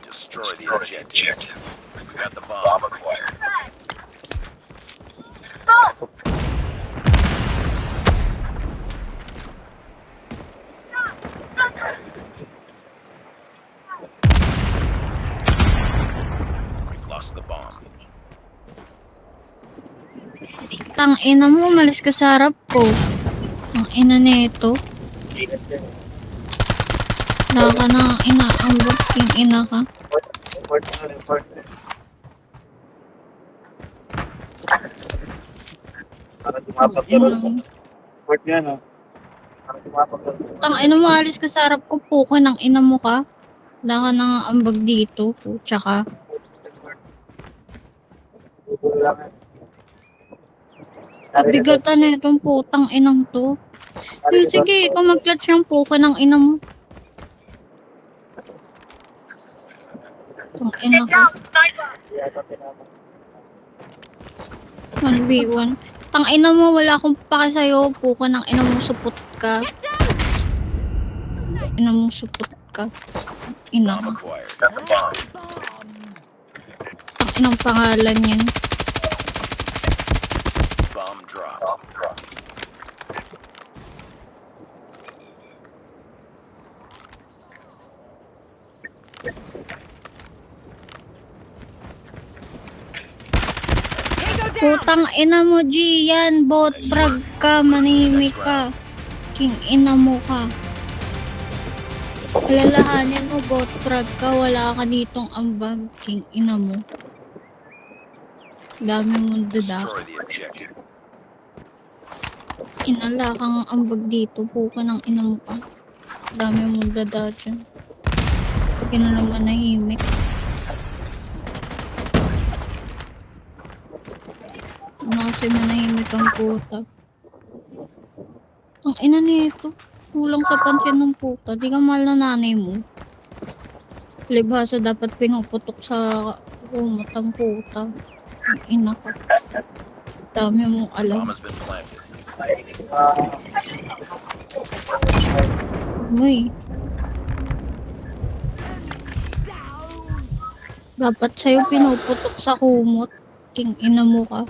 Destroy the objective. We got the bomb acquired. We've lost the bomb. Tang ina mo, malis ka sa harap ko. Ang ina nito. Wala ka na inaambot, king ina ka. Tang ina mo, alis ka sa harap ko, puko ng ina mo ka. Wala ka na ambag dito, putya ka. Kabigatan na itong putang inang to. Sige, ikaw mag-clutch yung puko ng ina mo. Ang ina ka. 1v1. Tang ina mo, wala akong pake sa'yo. Puko ng ina mo, supot ka. Ina mo, supot ka. Ina Bomb ka. acquired. Got the bomb. Ang inang pangalan yan. Bomb dropped. Putang ina mo, Gian. Bot brag ka, manihimik ka. King ina mo ka. Alalahanin mo, bot brag ka. Wala ka ditong ambag. King ina mo. Dami mong dadak. Destroy the objective. Inala kang ambag dito. Puka ng ina mo ka. Dami mong dadak dyan. Pag na naman nahimik. Ano kasi manahimik ang puta. Ang ina nito. Kulang sa pansin ng puta. Di ka mahal na nanay mo. Libhasa dapat pinuputok sa kumot ang puta. Ang ina ka. Dami mong Bomb alam. has been planted. Uy. Dapat sa'yo pinuputok sa kumot. King ina mo ka.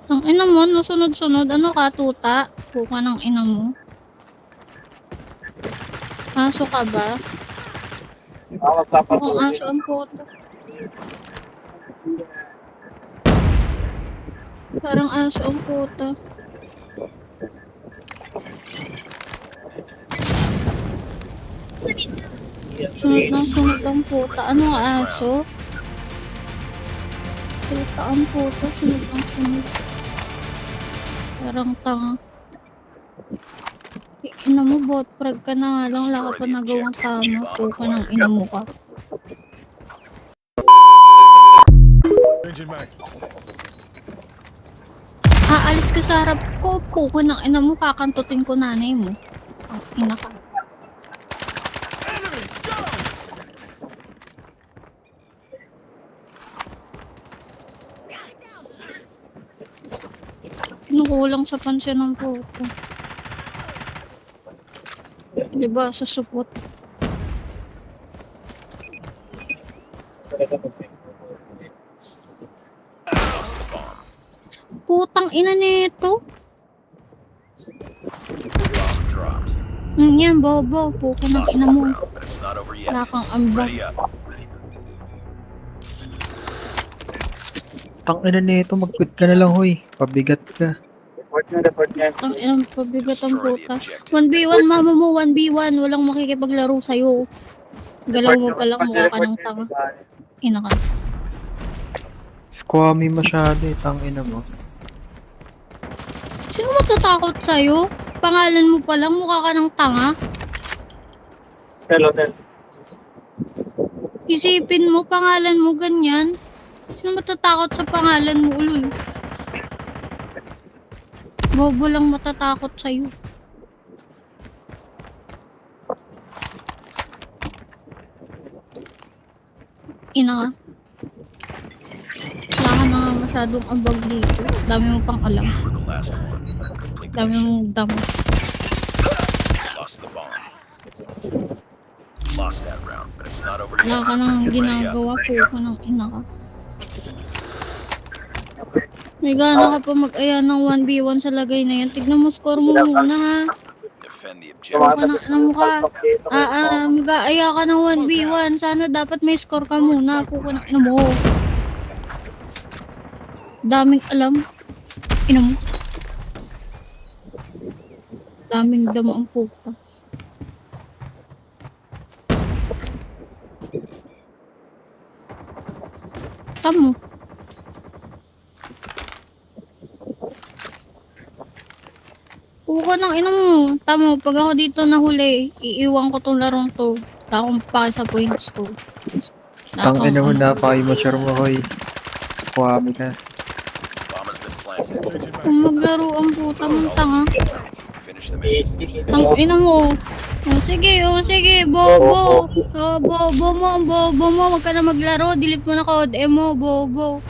Ang ina mo, nasunod-sunod. Ano ka, tuta? Puka ng ina mo. Aso ka ba? Oo, aso ang puta. Parang aso ang puta. Sunod ang puta. Ano ang aso? Puta ang puta. Sunod. Parang tanga. Ina mo, bot prag ka na nga lang. Wala ka pa nagawang tama. Puka ng ina mo ka. Aalis ka sa harap ko. Puka ng ina mo. Kakantutin ko nanay mo. Ang ina ka. Kulang sa pansya ng puta. Diba, sa supot. Lost the bomb. Putang ina nito. Bomb dropped. Yan, bobo. Puko ng Lost ina that mo. round, but it's not over yet. Wala kang ambag. Ready up. Tang ina nito, mag-quit ka na lang, hoy. Pabigat ka. Ang inang pabigat ang puta. 1v1, mama mo, 1v1. Walang makikipaglaro sa'yo. Galaw mo palang mukha ka ng tanga. Ina ka. Squammy masyado eh, tang ina mo. Sino matatakot sa'yo? Pangalan mo palang mukha ka ng tanga. Isipin mo, pangalan mo ganyan. Sino matatakot sa pangalan mo, ulul? Bobo lang matatakot sa'yo. Ina ka. Wala ka na nga masyadong ambag dito. Dami mo pang alam. For the last one. Complete the Dami mission. mong damo. Lost the bomb. lost that round, but it's not over Wala yet. ka nang Ready up. ginagawa po ko ng ina ka. May gana ka pa mag-aya ng 1v1 sa lagay na yan. Tignan mo score mo muna ha. Defend the Puro objective. ka na, ano mo ka. Mag-aaya ka ng 1v1. Sana dapat may score ka muna. Po ko ng ina mo. Daming alam. Ina mo. Daming damo ang puta. Tamo. Puko ng ina mo. Tamo, pag ako dito nahuli, iiwan ko tong larong to. Wala akong pake sa points ko. Tang ina mo, napaka-immature mo, hoy. Kuwami ka. Bomb has been planted. Kung maglaro ang puta mong tanga. Finish the mission. Tang ina mo. O sige, bobo. O, bobo mo, ang bobo mo. Huwag ka na maglaro. Delete mo na code mo, bobo.